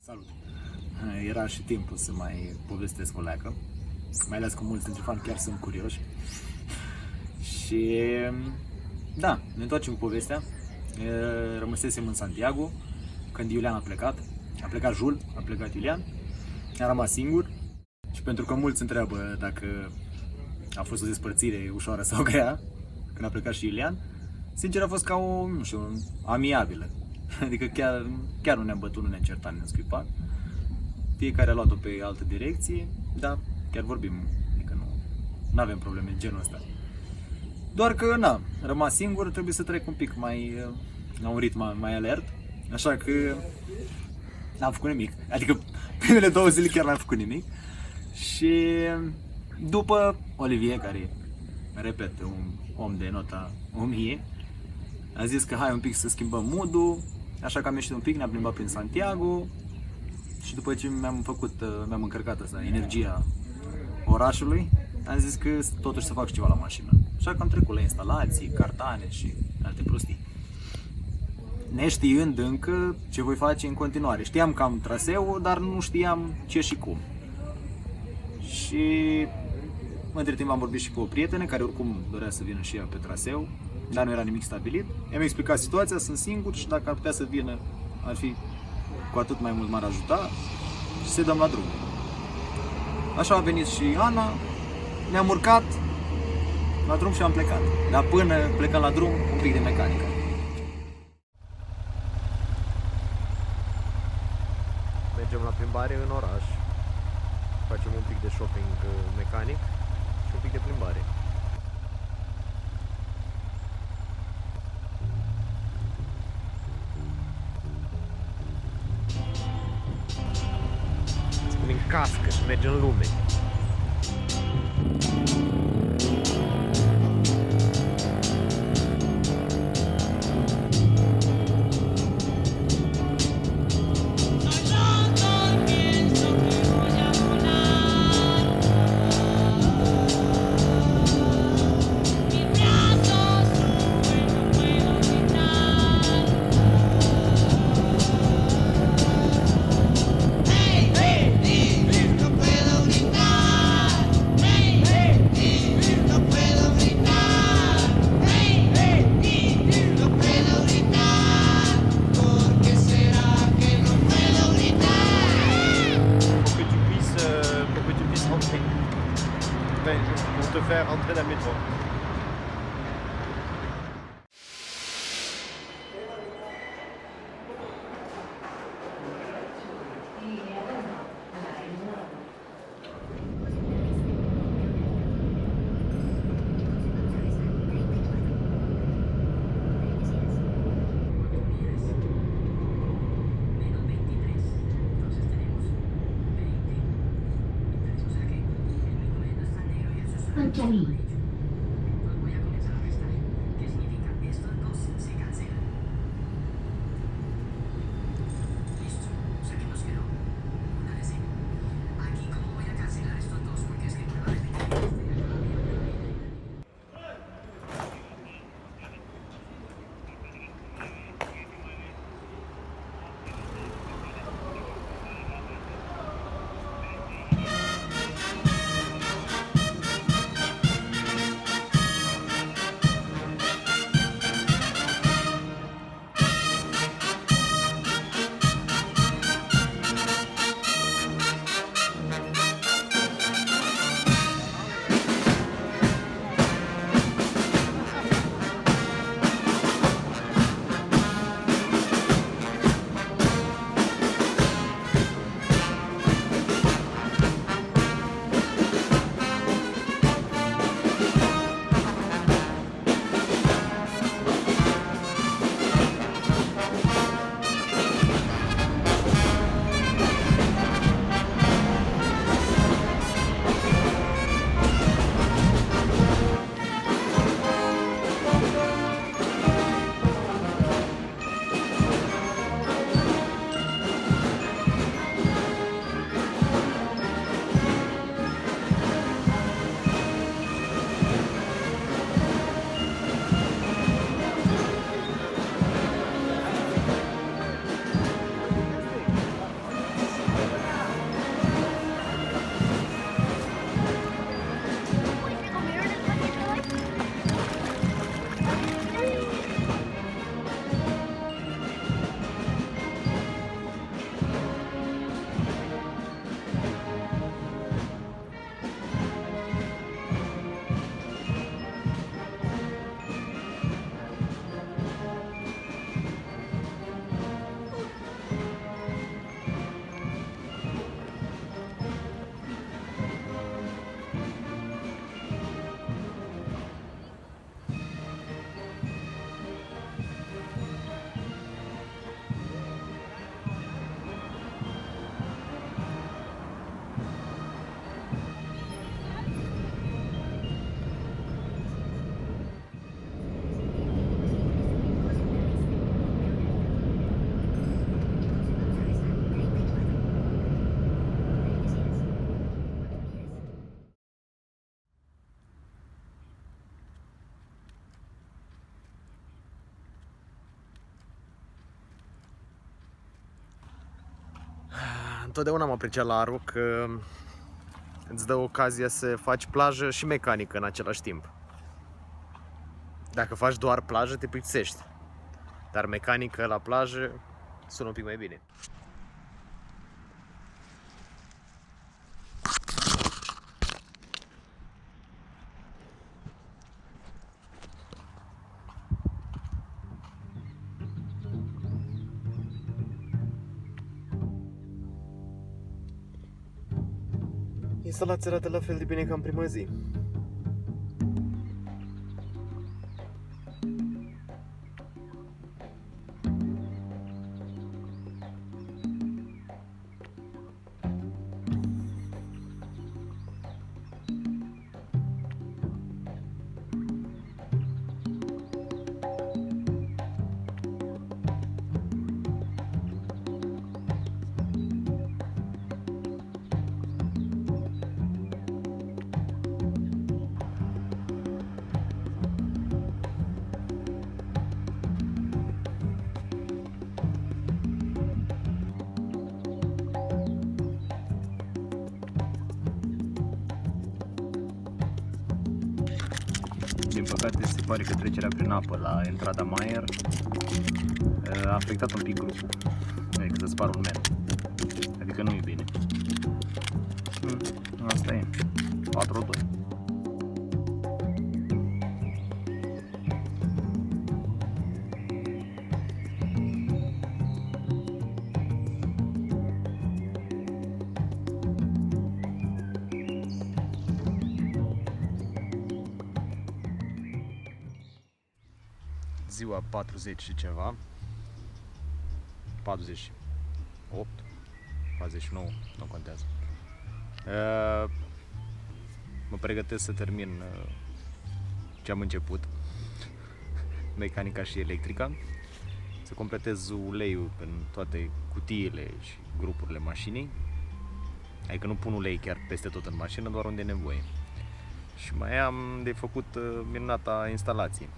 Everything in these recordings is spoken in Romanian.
Salut! Era și timpul să mai povestesc o leacă, mai ales că mulți dintre fani chiar sunt curioși. Și da, ne întoarcem cu povestea. Rămăsesem în Santiago când Iulian a plecat Jul, a plecat Iulian, am rămas singur. Și pentru că mulți întreabă dacă a fost o despărțire ușoară sau grea când a plecat și Iulian, sincer a fost ca o, nu știu, amiabilă. Adică chiar nu ne-am bătut, nu ne-am certat, nu ne-am scuipat. Fiecare a luat-o pe altă direcție, dar chiar vorbim, adică nu avem probleme în genul ăsta. Doar că, rămas singur, trebuie să trec un pic mai la un ritm mai alert, așa că n-am făcut nimic. Adică primele 2 zile chiar n-am făcut nimic. Și după Olivier, care, repet, un om de nota 1000, a zis că hai un pic să schimbăm mood-ul, așa că am ieșit un pic, ne-am plimbat prin Santiago și după ce mi-am încărcat asta, energia orașului, am zis că totuși să fac ceva la mașină. Așa că am trecut la instalații, cartane și alte prostii. Neștiind încă ce voi face în continuare. Știam că am traseul, dar nu știam ce și cum. Și între timp am vorbit și cu o prietenă care oricum dorea să vină și ea pe traseu, dar nu era nimic stabilit. I-am explicat situația, sunt singur și dacă ar putea să vină, ar fi cu atât mai mult m-ar ajuta și să dăm la drum. Așa a venit și Ana, ne-am urcat la drum și am plecat. Dar până plecăm la drum, un pic de mecanică. Mergem la plimbare în oraș, facem un pic de shopping mecanic și un pic de plimbare. Spunem cască și mergem în lume. Pour te faire entrer dans le métro. Camino. Totdeauna am apreciat la Aro că îți dă ocazia să faci plajă și mecanică în același timp. Dacă faci doar plajă, te plictisești. Dar mecanică la plajă sună un pic mai bine. Instalația arată la fel de bine ca în prima zi. Din păcate se pare că trecerea prin apă la Entrada Maier a afectat un pic grupul, adică să spară un men, adică nu e bine. Asta e, 4-2. Ziua 40 și ceva, 48, 49, nu contează. Mă pregătesc să termin ce am început, mecanica și electrica, să completez uleiul în toate cutiile și grupurile mașinii, adică nu pun ulei chiar peste tot în mașină, doar unde e nevoie. Și mai am de făcut minunata instalație.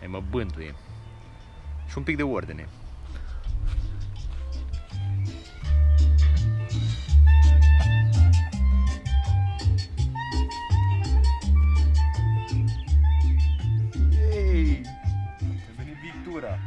Mă bântuie. Și un pic de ordine. Yay! A venit victura.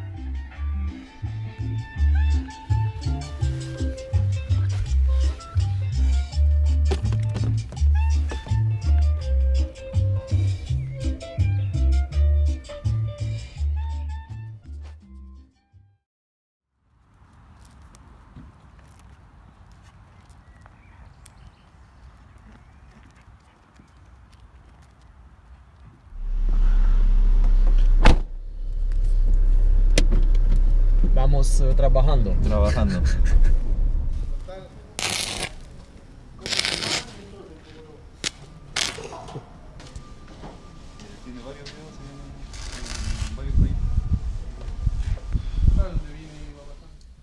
Vamos trabajando. Trabajando.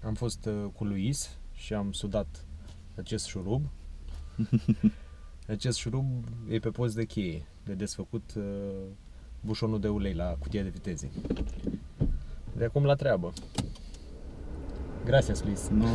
Am fost cu Luis și am sudat acest șurub. Acest șurub e pe post de cheie, de desfăcut bușonul de ulei la cutia de viteze. De acum la treabă. Gracias, Luis. Nu.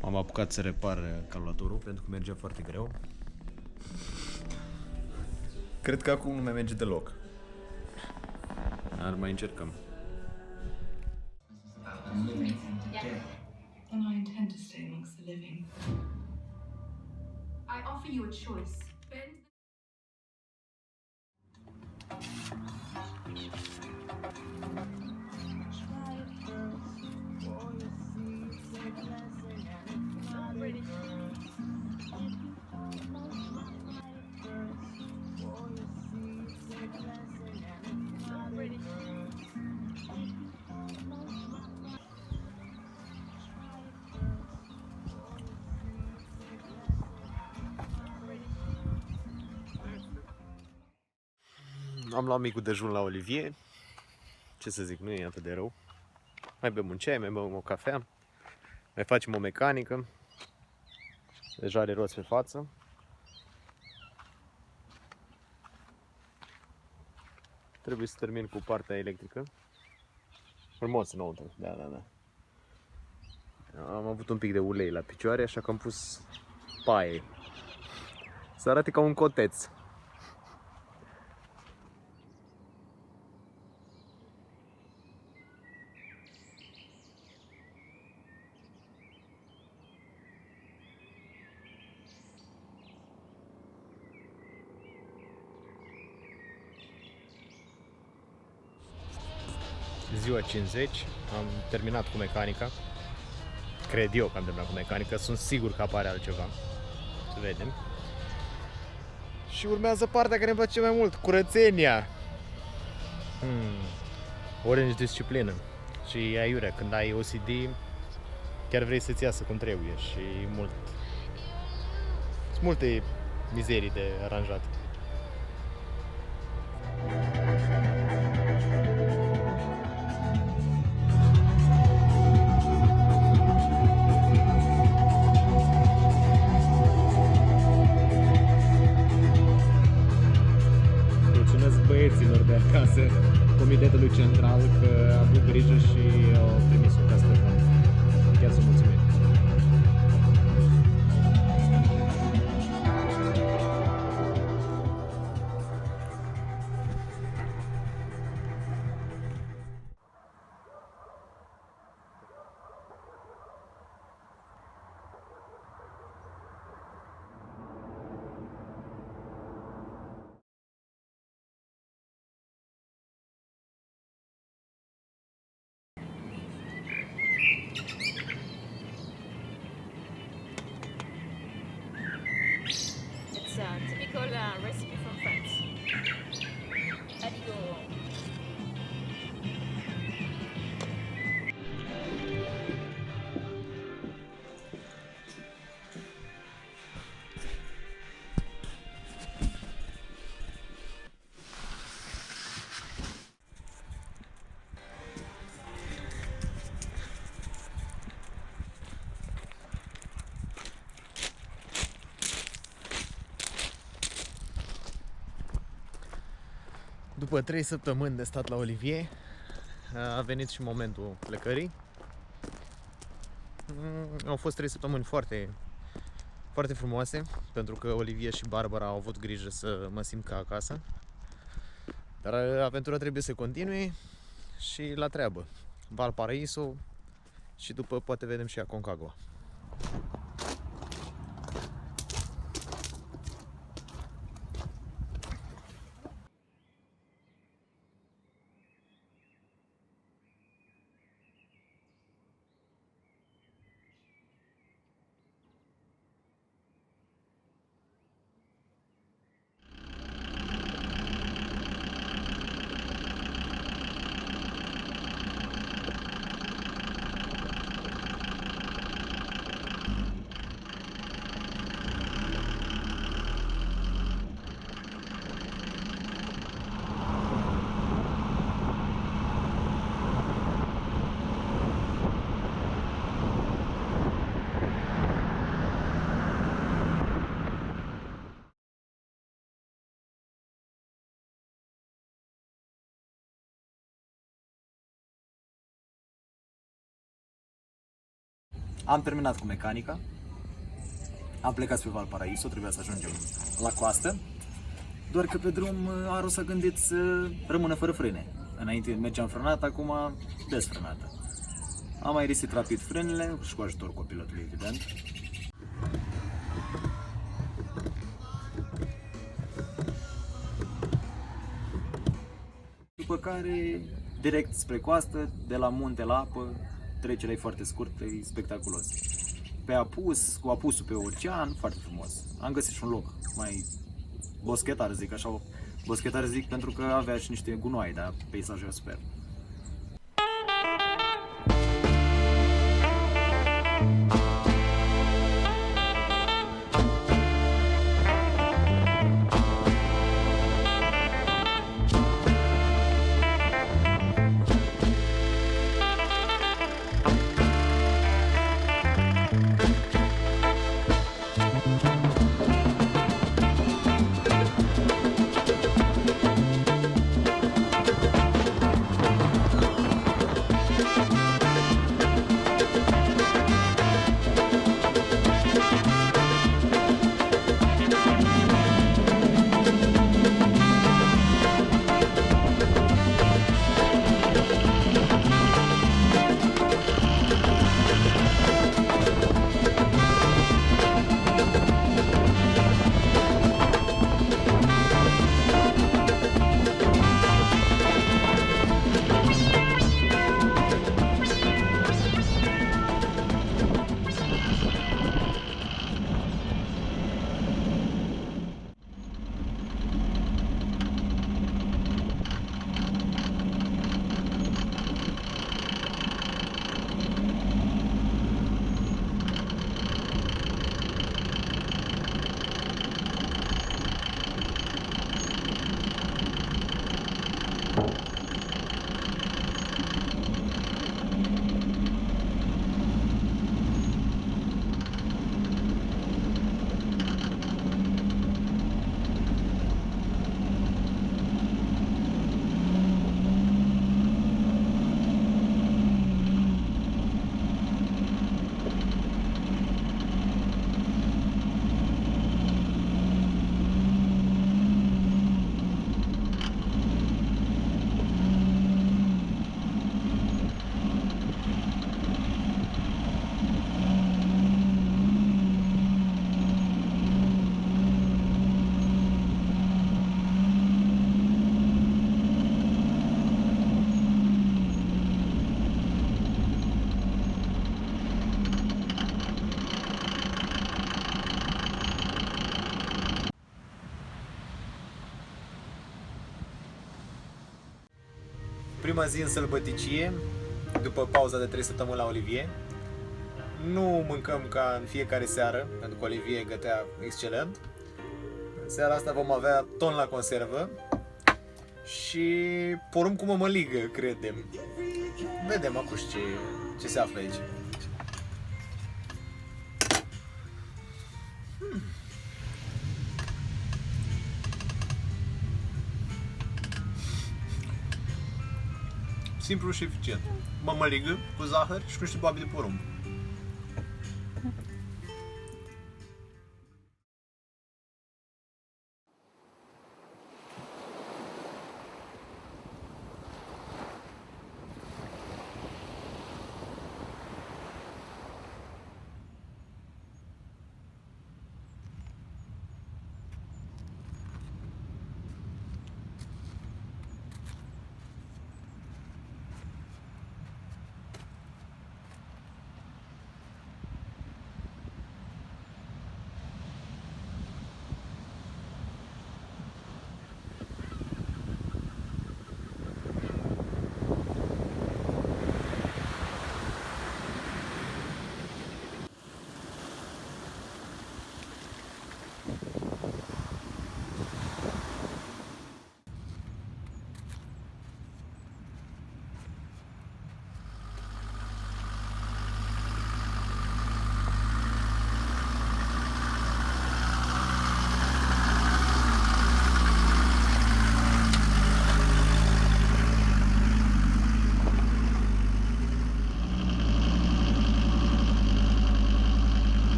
M-am apucat să repar calculatorul pentru că mergea foarte greu. Cred că acum nu mai merge deloc. Dar mai încercăm. And I intend to stay amongst the living. I offer you a choice. Bend Ready. Am luat micul dejun la Olivier. Ce să zic, nu e atât de rău. Mai bem un ceai, mai bem o cafea. Mai facem o mecanică. Deja are roți pe față. Trebuie să termin cu partea electrică. Frumos înăuntru, da. Am avut un pic de ulei la picioare, așa că am pus paie. Să arate ca un coteț. Ziua 50, am terminat cu mecanica. Cred eu că am terminat cu mecanica, sunt sigur că apare altceva. Să vedem. Și urmează partea care îmi place mai mult, curățenia. Orange disciplină. Și aiurea, când ai OCD, chiar vrei să-ți iasă cum trebuie și sunt multe mizerii de aranjat. Băieților de acasă, Comitetului Central, că a avut grijă și au trimis un castelefon. Chiar să mulțumim. It's a typical recipe from France. Adigo. După 3 săptămâni de stat la Olivier, a venit și momentul plecării. Au fost 3 săptămâni foarte frumoase, pentru că Olivier și Barbara au avut grijă să mă simt ca acasă. Dar aventura trebuie să continue și la treabă. Valparaiso și după poate vedem și Aconcagua. Am terminat cu mecanica, am plecat spre Valparaiso, trebuia să ajungem la coastă, doar că pe drum Aru s-a gândit să rămână fără frâne. Înainte mergeam frânat, acum desfrânată. Am mai risit rapid frânele și cu ajutorul copilotului, evident. După care, direct spre coastă, de la munte la apă, trecerea e foarte scurtă, e spectaculos. Pe apus, cu apusul pe ocean, foarte frumos. Am găsit și un loc mai boschetar, zic așa, boschetar zic pentru că avea și niște gunoaie, dar peisajul e super. prima zi în sălbăticie, după pauza de 3 săptămâni la Olivier. Nu mâncăm ca în fiecare seară, pentru că Olivier gătea excelent. În seara asta vom avea ton la conservă și porumb cu mămăligă, credem. Vedem acum ce se află aici. Simplu și eficient. Mămăligă cu zahăr și cu niște boabe de porumb.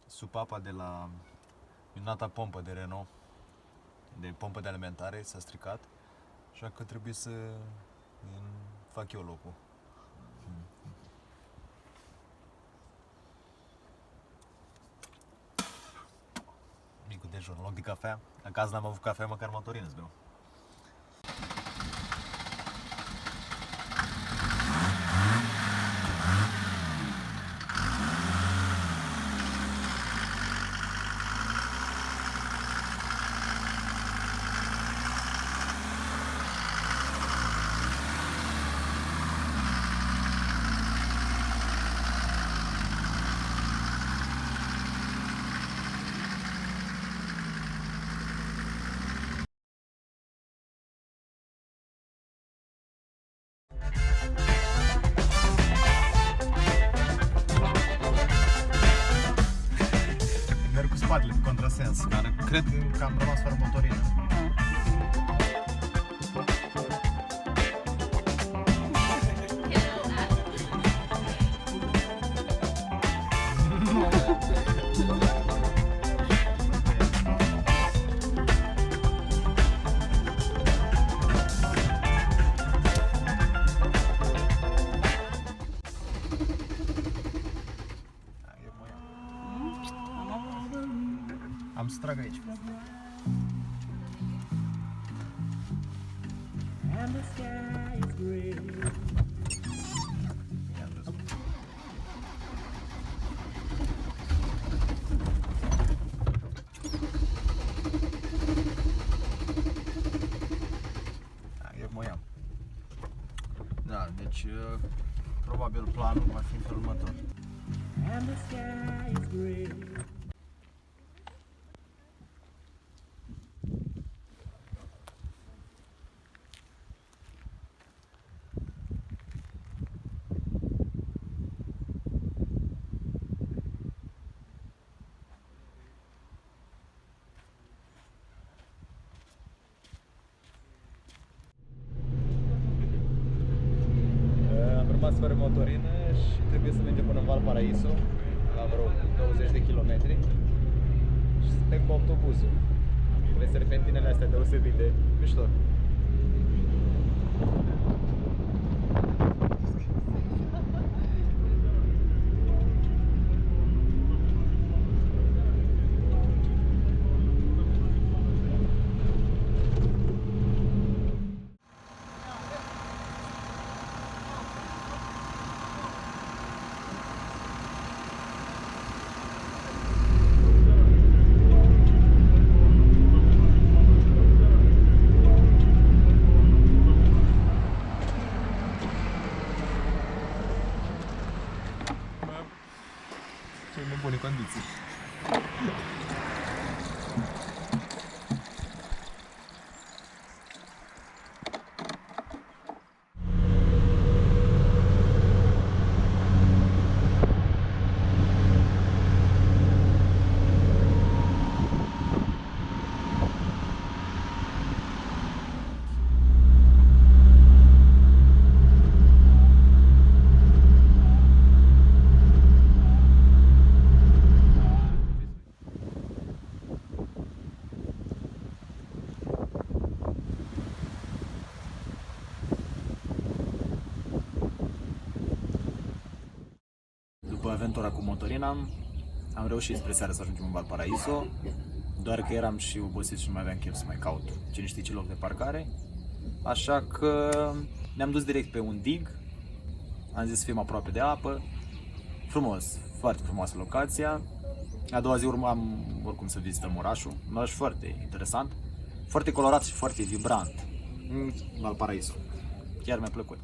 Supapa de la minunata pompă de Renault, de pompă de alimentare, s-a stricat, așa că trebuie să fac eu locul. Micul dejun, în loc de cafea. Acasă n-am avut cafea, măcar motorină îți beau. Merg cu spatele pe contrasens, care cred că am rămas fără motorină. Am să trag aici. Eu mă iau. Da, deci probabil planul va fi în felul următor. fără motorină și trebuie să mergem până în Valparaiso, la vreo 20 de kilometri. Și suntem cu autobuzul. Pe serpentinele astea deosebite, mișto. Cele mai bune condiții. După aventura cu motorina, am reușit spre seară să ajungem în Valparaiso, doar că eram și obosit și nu mai aveam chef să mai caut cine știe ce loc de parcare, așa că ne-am dus direct pe un dig, am zis să fim aproape de apă, frumos, foarte frumoasă locația. A doua zi urmam oricum să vizităm orașul, un oraș foarte interesant, foarte colorat și foarte vibrant, Valparaiso, chiar mi-a plăcut.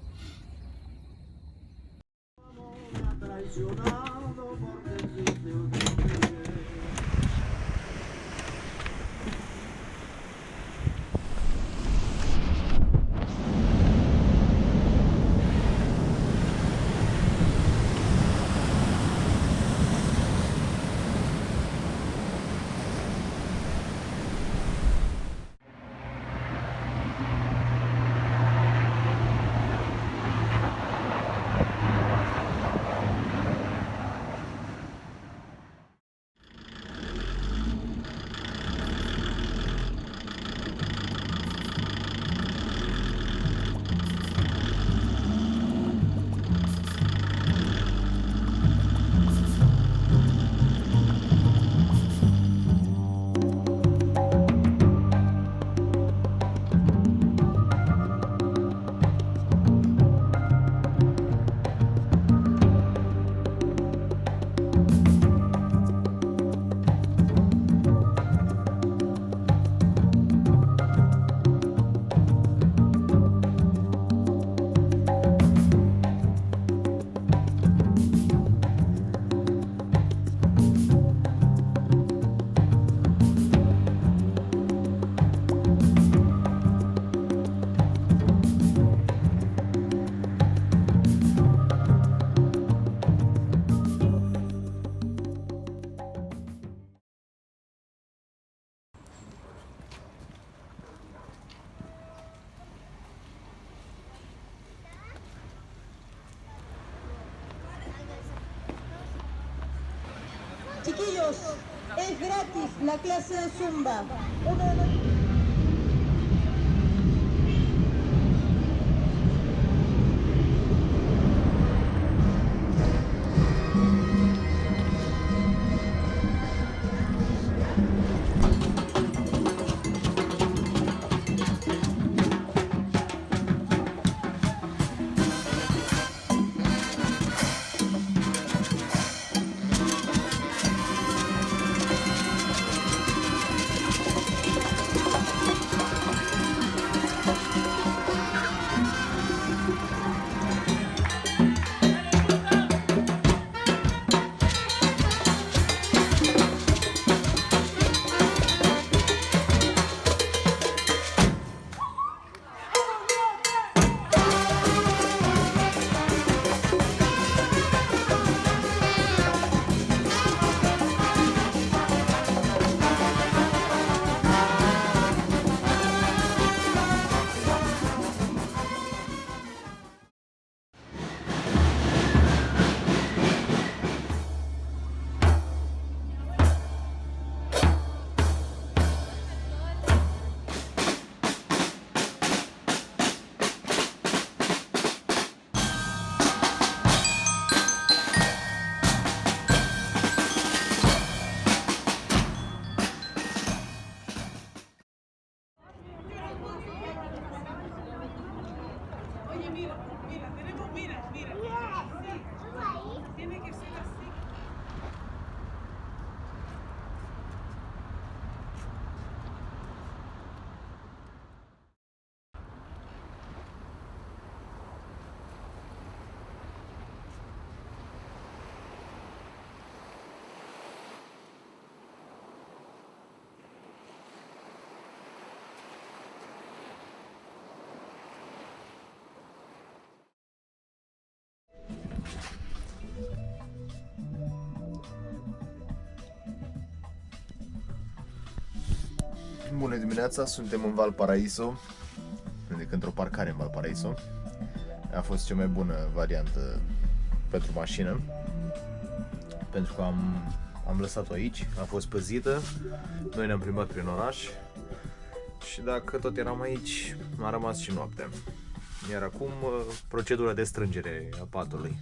Chiquillos, es gratis la clase de Zumba. mira, mira, tenemos, mira, mira. Así. Tiene que ser así. Bună dimineața, suntem în Valparaiso, adică într-o parcare în Valparaiso. A fost cea mai bună variantă pentru mașină, pentru că am lăsat-o aici, a fost păzită, noi ne-am plimbat prin oraș și dacă tot eram aici, a rămas și noaptea. Iar acum procedura de strângere a patului.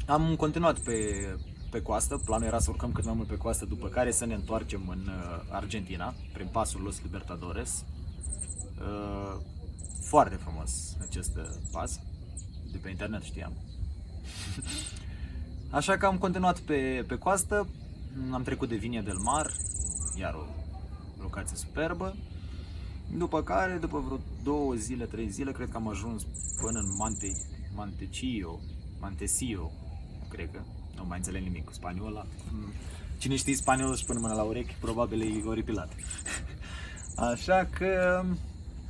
Am continuat pe coastă, planul era să urcăm cât mai mult pe coastă, după care să ne întoarcem în Argentina, prin pasul Los Libertadores. Foarte frumos acest pas, de pe internet știam. Așa că am continuat pe coastă, am trecut de Viña del Mar, iar o locație superbă. După care, după vreo 2 zile, 3 zile, cred că am ajuns până în Montecillo, cred că, nu mai înțeleg nimic cu spaniola. Cine știe spaniolă și pune mâna la urechi, probabil e oripilat. Așa că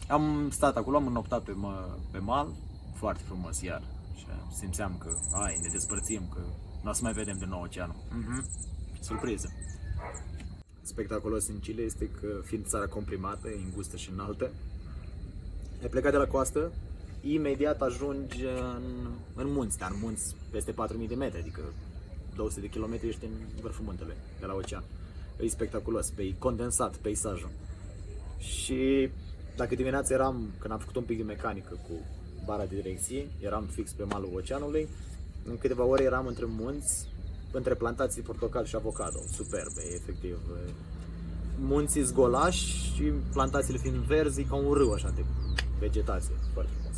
am stat acolo, am înoptat pe mal, foarte frumos iar. Și simțeam că, ne despărțim, că nu o să mai vedem din nou oceanul. Surpriză. Spectaculos în Chile este că, fiind țara comprimată, îngustă și înaltă, ai plecat de la coastă, imediat ajungi în munți, dar în munți peste 4000 de metri, adică 200 de kilometri ești în vârful muntelui, de la ocean. E spectaculos, e condensat peisajul. Și dacă dimineața când am făcut un pic de mecanică cu bara de direcție, eram fix pe malul oceanului, în câteva ore eram între munți, între plantații de portocal și avocado. Superbe, efectiv. Munții zgolași și plantațiile fiind verzi, ca un râu așa de vegetație. Foarte frumos.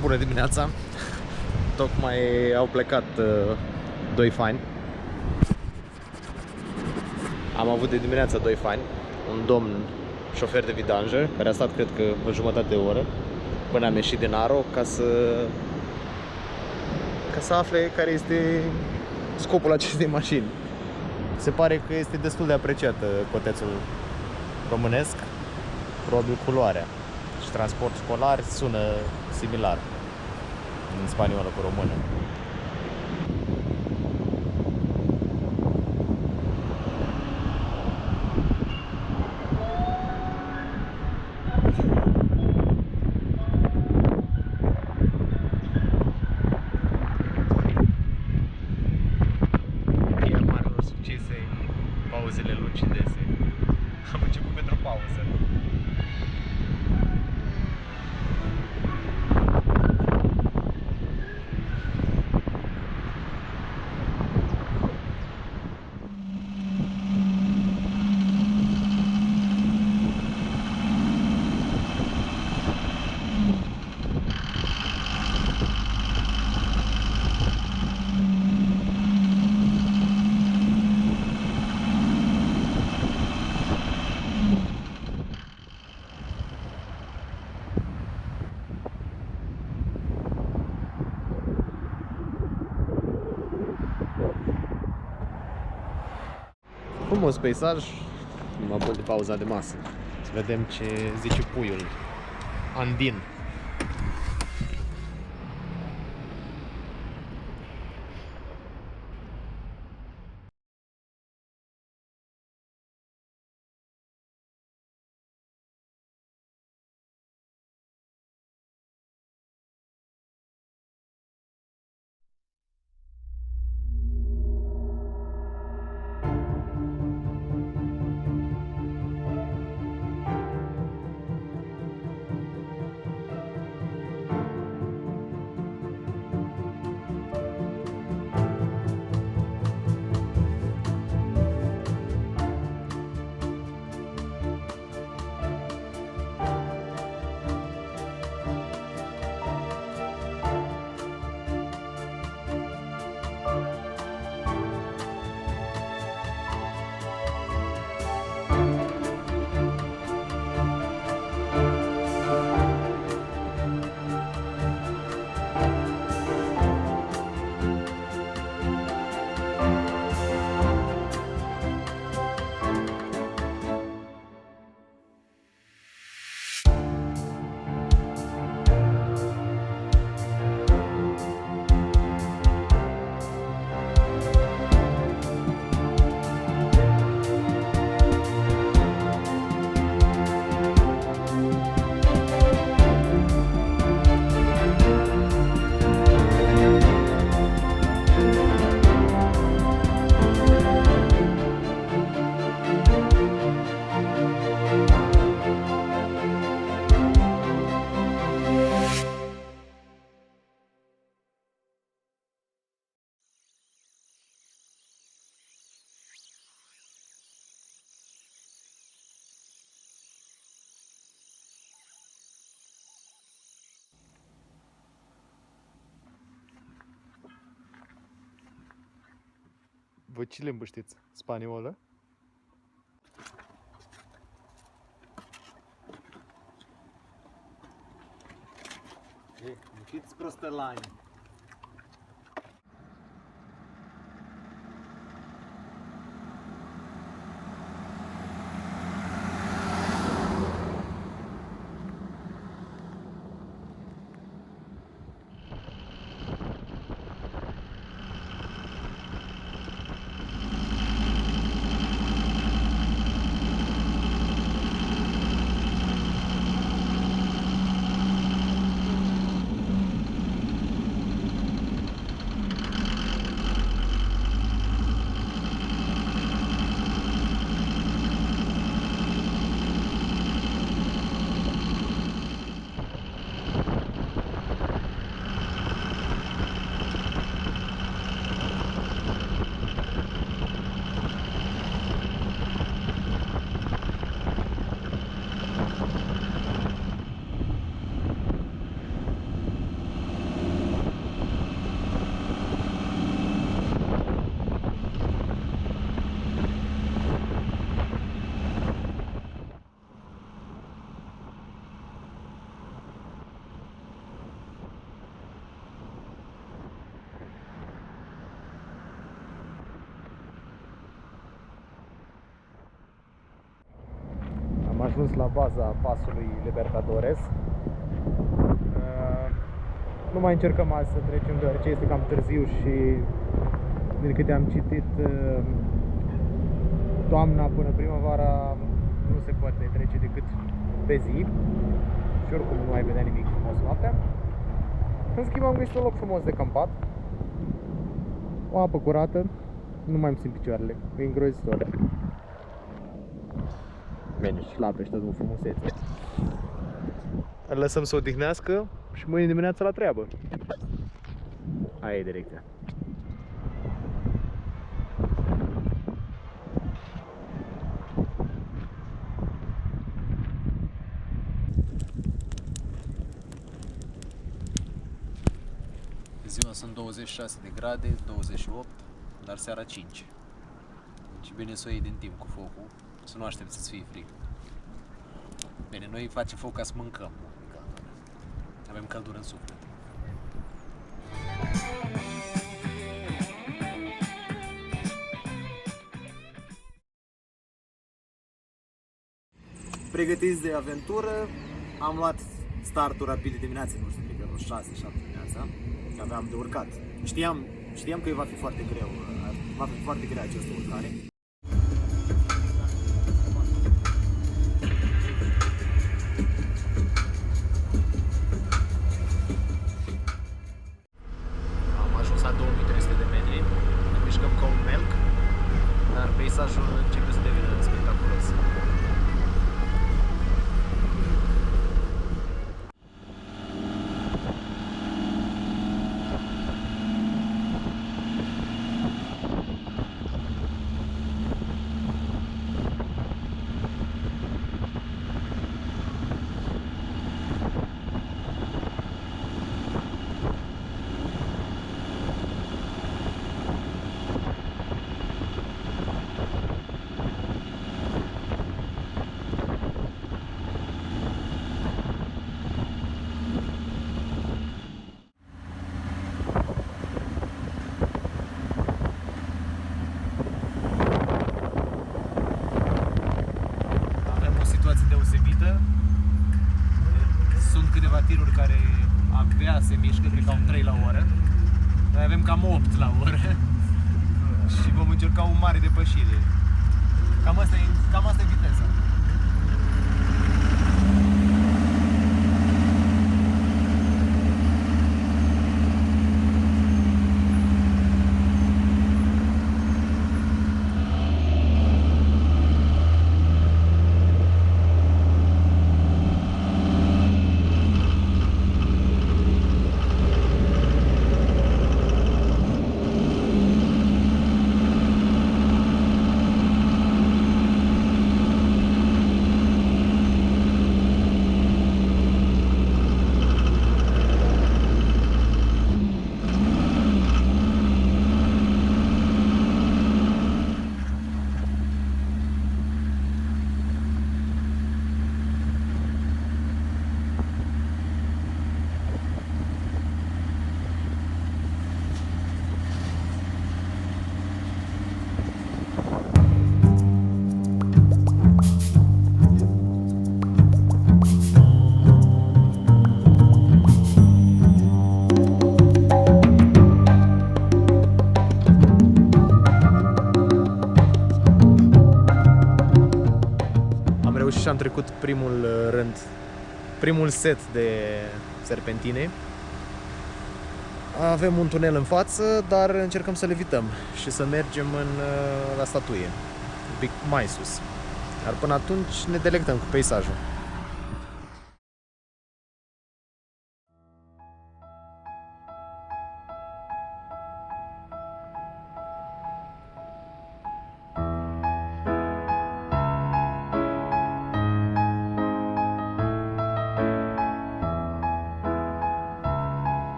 Bună dimineața! Tocmai au plecat doi faini. Am avut de dimineața doi faini. Un domn șofer de vidanjă, care a stat, cred că, o jumătate de oră până am ieșit din Aro ca să afle care este scopul acestei mașini. Se pare că este destul de apreciată cotețul românesc, probabil culoarea. Și transport școlar sună similar în spaniolă cu română. Iar marilor succese, pauzele lungi și dese. Am început pentru pauză. Frumos peisaj, mă bucur de pauza de masă. Să vedem ce zice puiul andin. Vă ce limbă știți? Spaniolă? Nu fiți prostălani. Am ajuns la baza pasului Libertadores. Nu mai încercăm azi să trecem, deoarece este cam târziu și din câte am citit, toamna până primăvara nu se poate trece decât pe zi și oricum nu mai vedea nimic frumos noaptea. În schimb am găsit un loc frumos de campat, o apă curată, nu mai îmi simt picioarele, e îngrozitor. Bine, și la pește cu frumusețe. Îl lăsăm să odihnească și mâine dimineața la treabă. Aia e direcția. Ziua sunt 26 de grade, 28, dar seara 5. Și bine să o iei din timp cu focul, să nu aștepți să-ți fie frig. Bine, noi facem foc ca să mâncăm. Avem căldură în suflet. Pregătiți de aventură, am luat startul rapid de dimineață, nu știu, cred că vreo 6-7 dimineața, că aveam de urcat. Știam că va fi foarte greu, va fi foarte grea această urcare. Am ajuns la 2300 de metri, ne mișcăm ca un melc, dar peisajul începe să devină spectaculos. Deosebită. Sunt câteva tiruri care abia se mișcă, cred că au 3 la oră. Noi avem cam 8 la oră și vom încerca o mare depășire. Cam asta e viteza. am trecut primul rând, primul set de serpentine. Avem un tunel în față, dar încercăm să levităm și să mergem la statuie, un pic mai sus. Dar până atunci ne delectăm cu peisajul.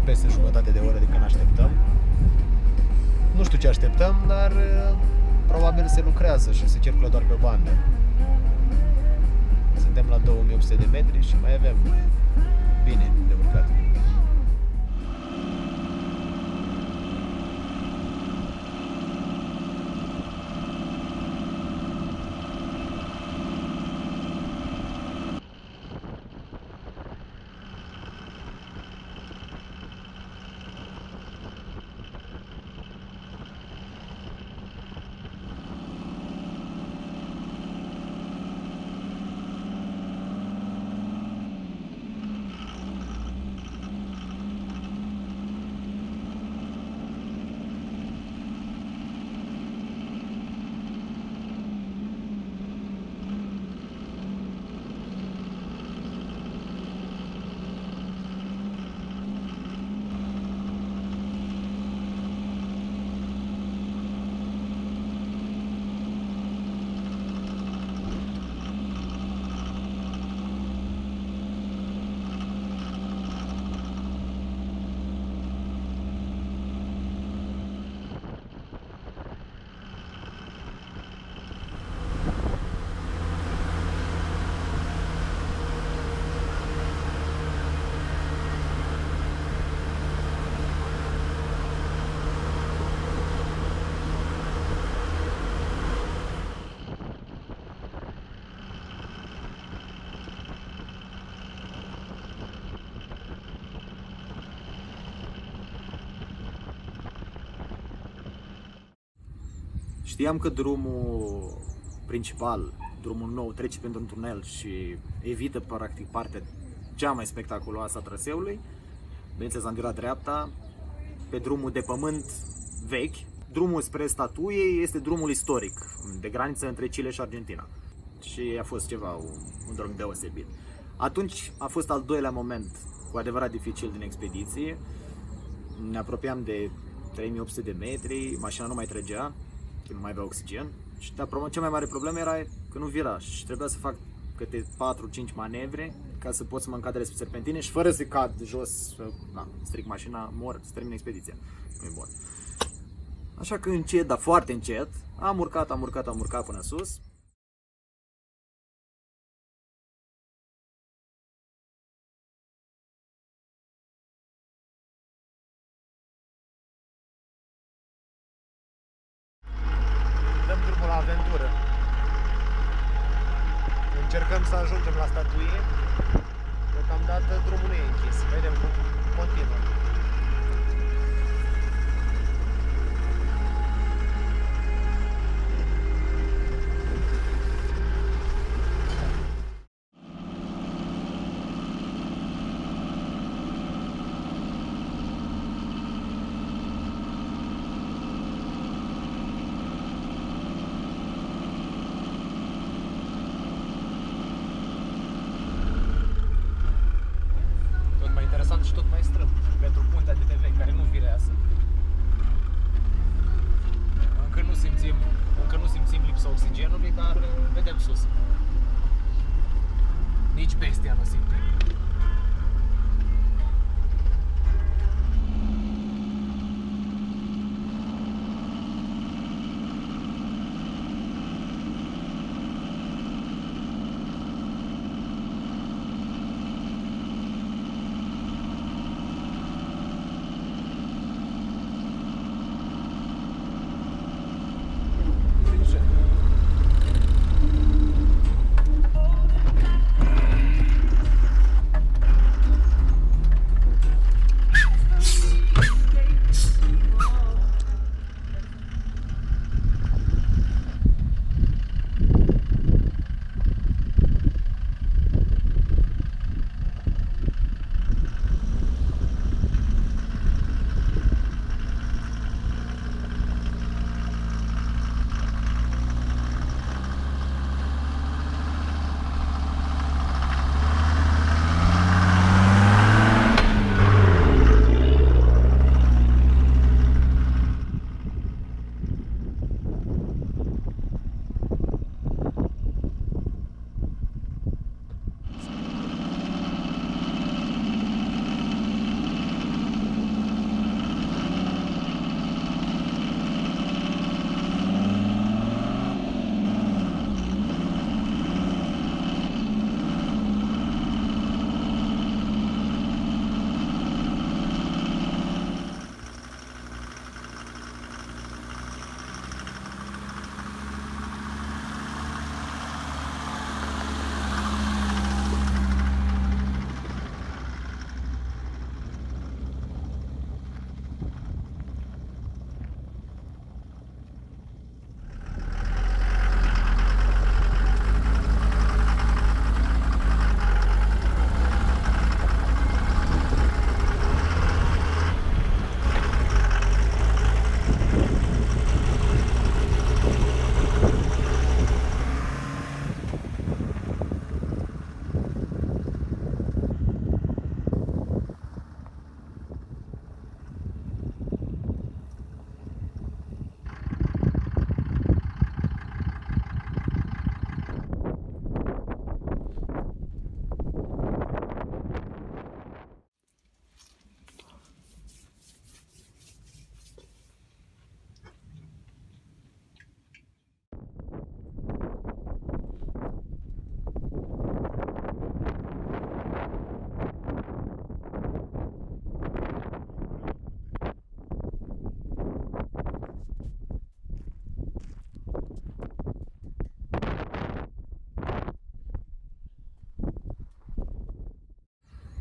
Peste jumătate de oră de când așteptăm. Nu știu ce așteptăm, dar probabil se lucrează și se circulă doar pe bandă. Suntem la 2800 de metri și mai avem bine de urcat. Știam că drumul principal, drumul nou, trece printr-un tunel și evită practic partea cea mai spectaculoasă a traseului. Bineînțeles, am virat dreapta pe drumul de pământ vechi. Drumul spre statuie este drumul istoric, de graniță între Chile și Argentina. Și a fost ceva, un drum deosebit. Atunci a fost al doilea moment cu adevărat dificil din expediție. Ne apropiam de 3800 de metri, mașina nu mai trăgea, că nu mai avea oxigen. Și cea mai mare problemă era că nu vira și trebuia să fac câte 4-5 manevre ca să pot să mă încadrez pe serpentine și fără să cad jos, să stric mașina, mor, să termin expediția. Nu-i bun. Așa că încet, dar foarte încet, am urcat până sus. Dăm drumul la aventură. Încercăm să ajungem la statuie. Deocamdată drumul nu e închis. Vedem cum continuă. Nici bestia nu simte.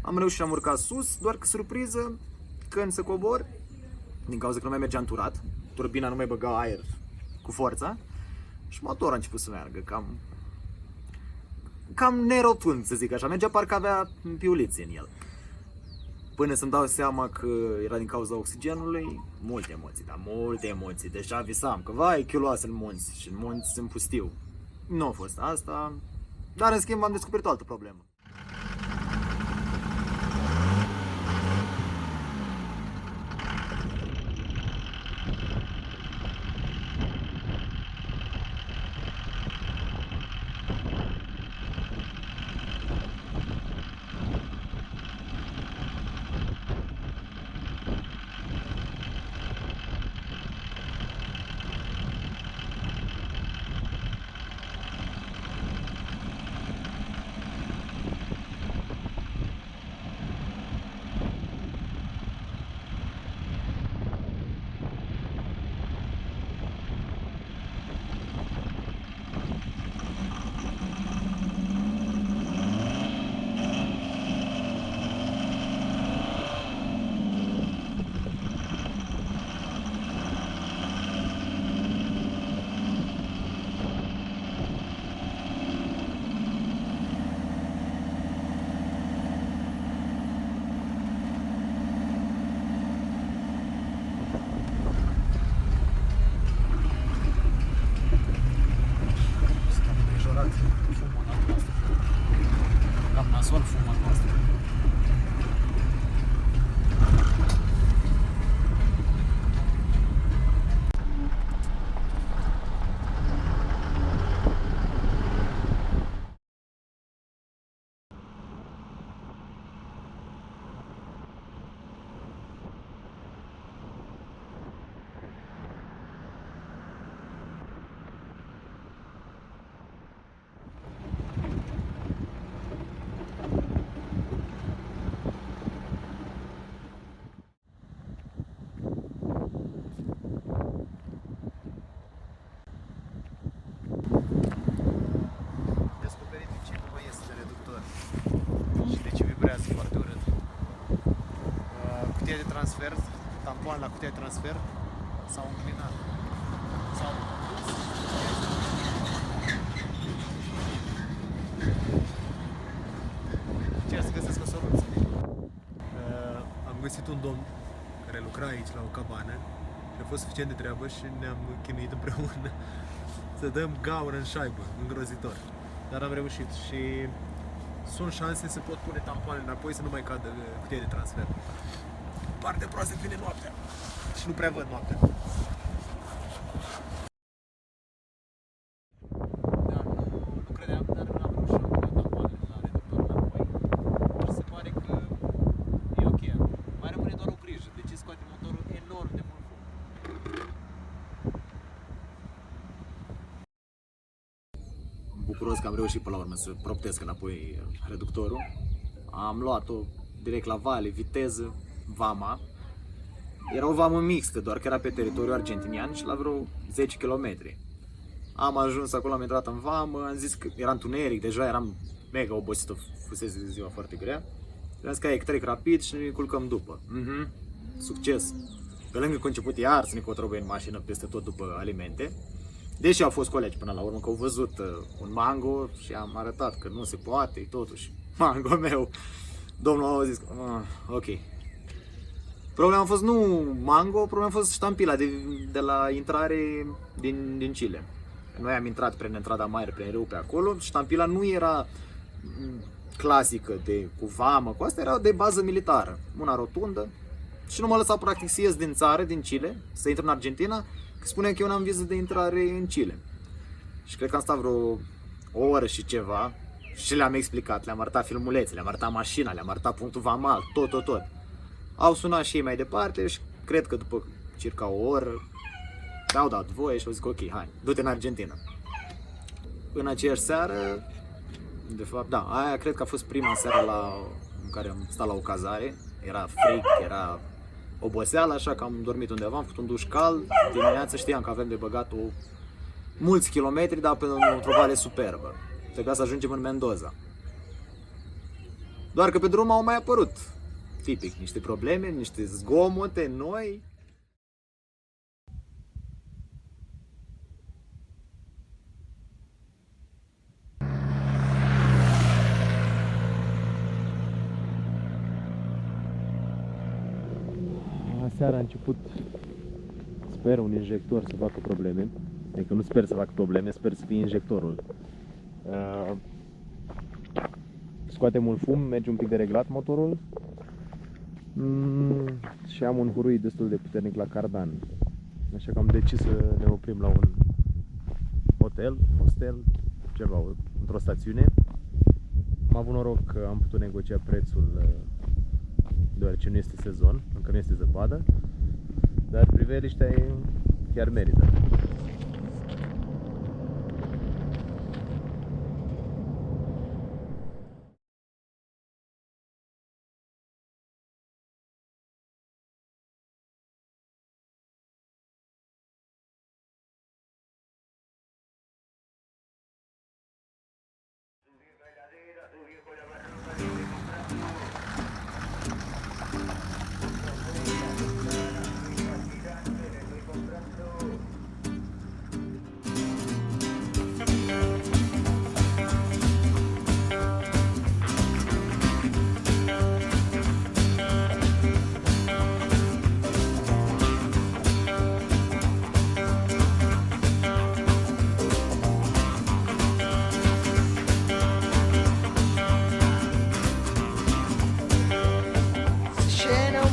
Am reușit și am urcat sus, doar că surpriză, când să cobor, din cauza că nu mai mergea înturat, turbina nu mai băga aer cu forța și motorul a început să meargă cam nerotund, să zic așa, mergea parcă avea piulițe în el. Până să-mi dau seama că era din cauza oxigenului, multe emoții, dar multe emoții. Deja visam că vai, chiuloasă în munți și în munți sunt pustiu. Nu a fost asta, dar în schimb am descoperit o altă problemă. vibrează foarte urât. Cutia de transfer, tampoane la cutia de transfer s-au înclinat. S-au dus. Încerc să găsesc o soluție. Am găsit un domn care lucra aici la o cabană și a fost suficient de treabă și ne-am chinuit împreună să dăm gaură în șaibă, îngrozitor. Dar am reușit și sunt șanse să pot pune tampoane înapoi să nu mai cadă cutia de transfer. Partea proastă vine noaptea și nu prea văd noaptea. Da, nu credeam, dar am reușit să pun tampoanele la reductor înapoi și se pare că e ok. Mai rămâne doar o grijă, de ce scoate motorul enorm de mult fum. Bucuros că am reușit până la urmă să proptesc înapoi reductorul. Am luat-o direct la vale, viteză, vama. Era o vamă mixtă, doar că era pe teritoriul argentinian și la vreo 10 km. Am ajuns acolo, am intrat în vamă, am zis că era întuneric, deja eram mega obosit, fusese ziua foarte grea. Și am zis că trec rapid și ne culcăm după. Succes! Pe lângă că a început iar să ne cotrobăie în mașină peste tot după alimente. Deși au fost colegi până la urmă, că au văzut un mango și am arătat că nu se poate, totuși, mango meu. Domnul a zis, ok. Problema a fost nu mango, problema a fost ștampila de la intrare din Chile. Noi am intrat prin Entrada Mare, prin râu pe acolo, ștampila nu era clasică cu vamă, cu asta era de bază militară, una rotundă. Și nu m-a lăsat practic să ies din țară, din Chile, să intru în Argentina, că spuneam că eu n-am viză de intrare în Chile. Și cred că am stat vreo o oră și ceva și le-am explicat, le-am arătat filmulețe, le-am arătat mașina, le-am arătat punctul vamal, tot. Au sunat și ei mai departe și cred că după circa o oră mi-au dat voie și au zis ok, hai, du-te în Argentina. În aceeași seară, de fapt, da, aia cred că a fost prima seară în care am stat la o cazare, era frig, era oboseală, așa că am dormit undeva, am făcut un duș cald, dimineața știam că avem de băgat mulți kilometri, dar pe într-o vale superbă. Trebuia să ajungem în Mendoza. Doar că pe drum au mai apărut, tipic, niște probleme, niște zgomote noi. Aseară a început, sper, un injector să facă probleme. Adică nu sper să facă probleme, sper să fie injectorul. Scoate mult fum, merge un pic de reglat motorul și am un hurui destul de puternic la cardan. Așa că am decis să ne oprim la un hostel, ceva, într-o stațiune. Am avut noroc că am putut negocia prețul deoarece nu este sezon, încă nu este zăpadă, dar priveliștea chiar merită.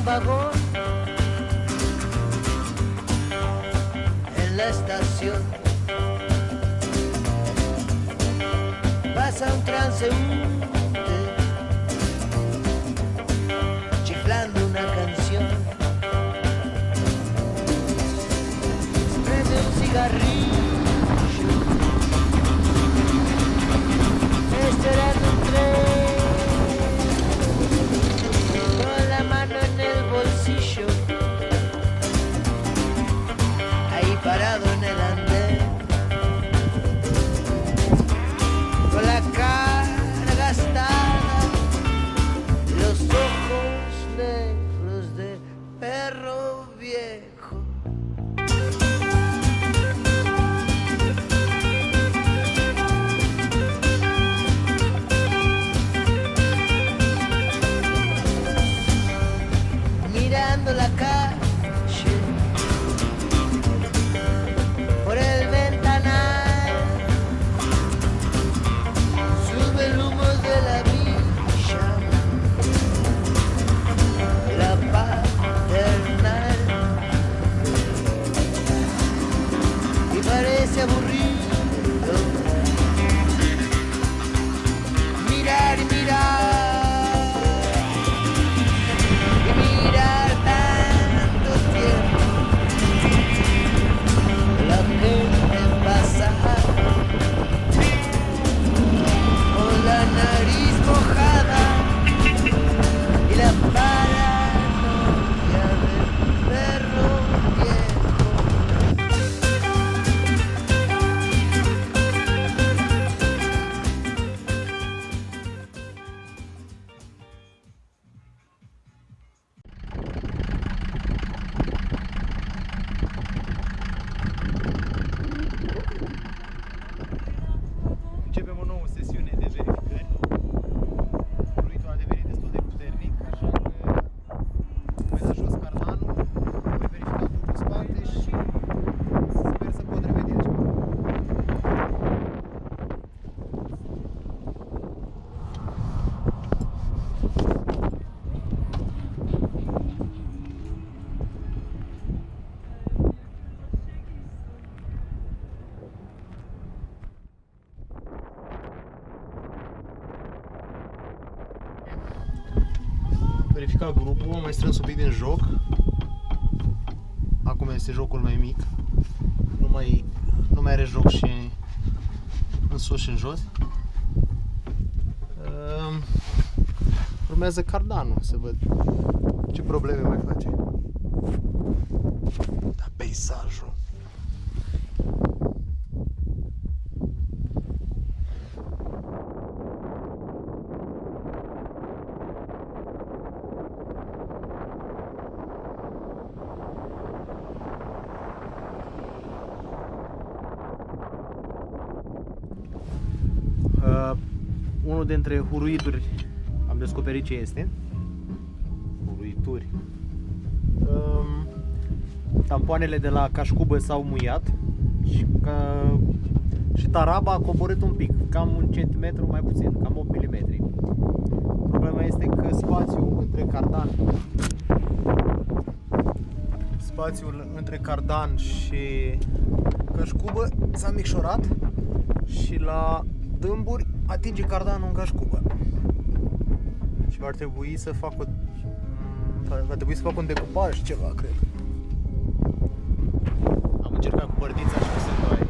vagón en la estación. Pasa un transeúnte chiflando una canción. Prende un cigarrillo, esperando un tren, con la mano en el bolsillo, ahí parado en el andén, con la carga verificat grupul, am mai strâns un pic din joc. Acum este jocul mai mic. Nu mai are joc și în sus și în jos. Urmează cardanul, să văd ce probleme mai face. Da, peisajul. Unul dintre huruituri, am descoperit ce este. Huruituri. Tampoanele de la cașcubă s-au muiat și taraba a coborât un pic, cam 1 cm mai puțin, cam 8 mm. Problema este că spațiul între cardan și cașcubă s-a micșorat și la dâmburi atinge cardanul în cașcubă. Și va trebui să fac un decupaj ceva, cred. Am încercat cu bărdița și nu se doare.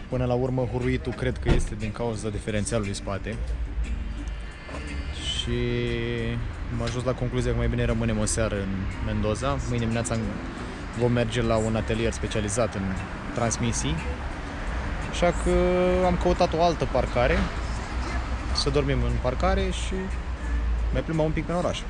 Până la urmă, huruitul cred că este din cauza diferențialului spate. Și am ajuns la concluzia că mai bine rămânem o seară în Mendoza. Mâine dimineața vom merge la un atelier specializat în transmisii. Așa că am căutat o altă parcare, să dormim în parcare și mai plimbăm un pic pe oraș.